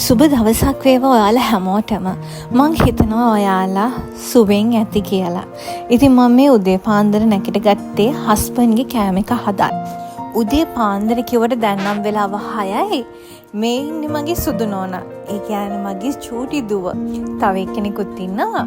සුබ දවසක් වේවා ඔයාලා හැමෝටම. මං හිතනවා ඔයාලා සුවෙන් ඇති කියලා. ඉතින් මම මේ උදේ පාන්දර නැගිට ගත්තේ හස්බන්ඩ්ගේ කෑම එක හදන්න. උදේ පාන්දර කිව්වට දැන් නම් වෙලාව 6යි. මේ ඉන්නේ මගේ සුදු නෝනා. ඒ කියන්නේ මගේ චූටි දුව. තව එක්කෙනෙකුත් ඉන්නවා.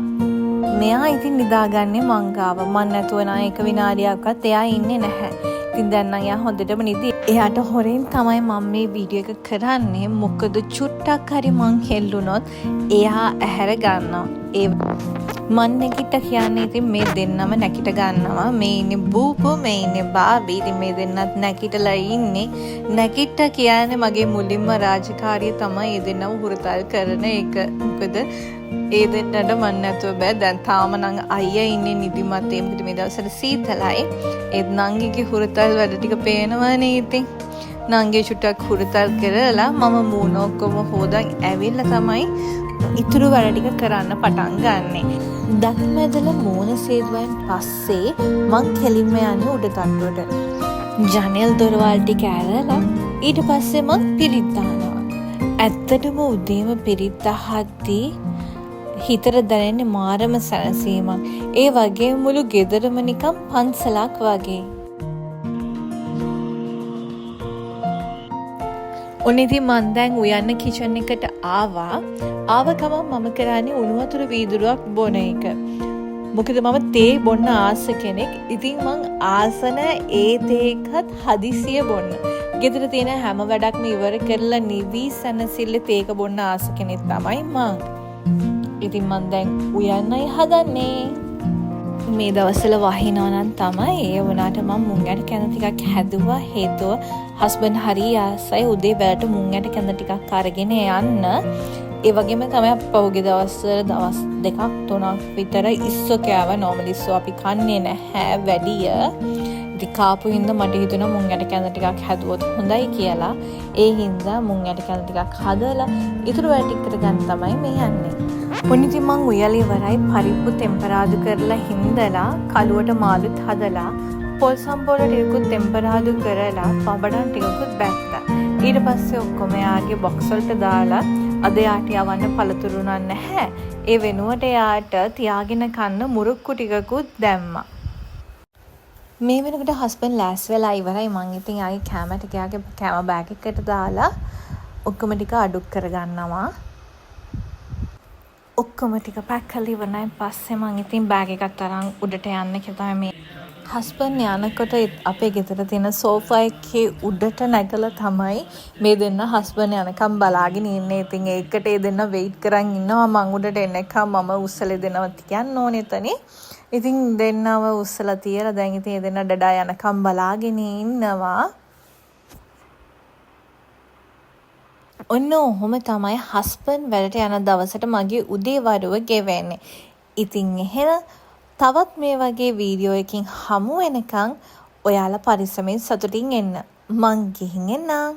මෙයා ඉතින් නිදාගන්නේ මං ගාව. මං නැතුව නා එක විනාඩියක්වත් එයා ඉන්නේ නැහැ. ඉතින් දැන් නම් එයා හොඳටම නිදි. එයාට හොරෙන් තමයි මම මේ වීඩියෝ එක කරන්නේ. මොකද චුට්ටක් හරි මං හෙල්ලුනොත් එයා ඇහැර ගන්නවා. ඒ මන් නැගිට කියන්නේ ඉතින් මේ දෙන්නම නැගිට ගන්නවා. මේ ඉන්නේ බූපෝ, මේ ඉන්නේ බාබී. ඉතින් මේ දෙන්නත් නැගිටලා ඉන්නේ. නැගිට කියන්නේ මගේ මුලින්ම රාජකාරිය තමයි ඒ දෙන්නම හුරතල් කරන එක. මොකද ඒ දෙන්නට මන් නැතුව බෑ. දැන් තාම නම් අයියා ඉන්නේ නිදිමත. ඒ මොකද මේ දවස්වල සීතලයි. ඒත් නංගිගේ හුරතල් වැඩ ටික පේනවනේ ඉතින්. නංගි චුට්ටක් හුරතල් කරලා මම මූණ ඔක්කොම හොදන් ඇවිල්ලා තමයි ඉතුරු වැඩ ටික කරන්න පටන් ගන්නෙ. දත් මැදලා මූණ සේදුවෙන් පස්සේ මං කෙලින්ම යන්නේ උඩ තට්ටුවට. ජනෙල් දොරවල් ටික ඇරලා ඊට පස්සේ මං පිරිත් දානවා. ඇත්තටම උදේම පිරිත් දහද්දී හිතට දැනෙන්නේ මාරම සැනසීමක්. ඒ වගේ මුළු ගෙදරම නිකන් පන්සලක් වගේ. ඔනිදී මන් දැන් උයන්න කිචන් එකට ආවා. ආව ගමන් මම කරන්නේ උණු වතුර වීදුරුවක් බොන එක. මොකද මම තේ බොන්න ආස කෙනෙක්. ඉතින් මං ආසන ඒ තේ එකත් හදිසිය බොන්න. ගෙදර තියෙන හැම වැඩක්ම ඉවර කරලා නිවි සැනසෙල්ල තේක බොන්න ආස කෙනෙක් තමයි මං. ඉතින් මන් දැන් උයන්නයි හදන්නේ. මේ දවස්වල වහිනවා නම් තමයි. ඒ වුණාට මම මුං ගැට කැඳ ටිකක් හැදුවා. හේතුව හස්බන්ඩ් හරි ආසයි උදේ වැලට මුං ගැට කැඳ ටිකක් අරගෙන යන්න. ඒ වගේම තමයි පහුගිය දවස්වල දවස් 2ක් 3ක් විතර ඉස්සෝ කෑවා. නෝමලි ඉස්සෝ අපි කන්නේ නැහැ වැඩිය. ඉතින් කාපු හින්දා මට හිතුණා මුං ගැට කැඳ ටිකක් හැදුවොත් හොඳයි කියලා. ඒ හින්දා මුං ගැට කැඳ ටිකක් හදලා ඉතුරු වැඩ ටික කරගන්න තමයි මේ යන්නේ. ඔනිදී මං උයලා ඉවරයි. පරිප්පු ටෙම්පරාදු කරලා හින්දලා කලුවට මාළුත් හදලා පොල් සම්බෝල ටිකකුත් ටෙම්පරාදු කරලා පබඩම් ටිකකුත් බැත්තා. ඊට පස්සේ ඔක්කොම යාගේ බොක්ස් වලට දාලා අද යාට යවන්න පළතුරු නැහැ. ඒ වෙනුවට යාට තියාගෙන කන්න මුරුක්කු ටිකකුත් දැම්මා. මේ වෙනකොට හස්බන්ඩ් ලෑස් වෙලා ඉවරයි. මං ඉතින් යාගේ කැම ටික යාගේ කැම බෑග් එකකට දාලා ඔක්කොම ටික අඩු කරගන්නවා. ඔක්කොම ටික පැක් කරලා ඉවරනයින් පස්සේ මං ඉතින් බෑග් එකත් අරන් උඩට යන්න කියලා මේ හස්බන්ඩ් යනකොට අපේ ගෙදර තියෙන සෝෆා එකේ උඩට නැගලා තමයි මේ දෙන්න හස්බන්ඩ් යනකම් බලාගෙන ඉන්නේ. ඉතින් ඒකට ඒ දෙන්න වෙයිට් කරන් ඉන්නවා. මං උඩට එනකම් මම උස්සලා දෙනවා කියන්න ඕනේ එතනේ. ඉතින් දෙන්නව උස්සලා තියලා දැන් ඉතින් ඒ දෙන්න ඩඩා යනකම් බලාගෙන ඉන්නවා. ඔන්න ඔහොම තමයි හස්බන්ඩ් වැඩට යන දවසට මගේ උදේ වරුව ගෙවෙන්නේ. ඉතින් එහෙනම් තවත් මේ වගේ වීඩියෝ එකකින් හමු වෙනකන් ඔයාලා පරිස්සමෙන් සතුටින් එන්න. මං ගිහින් එන්නම්.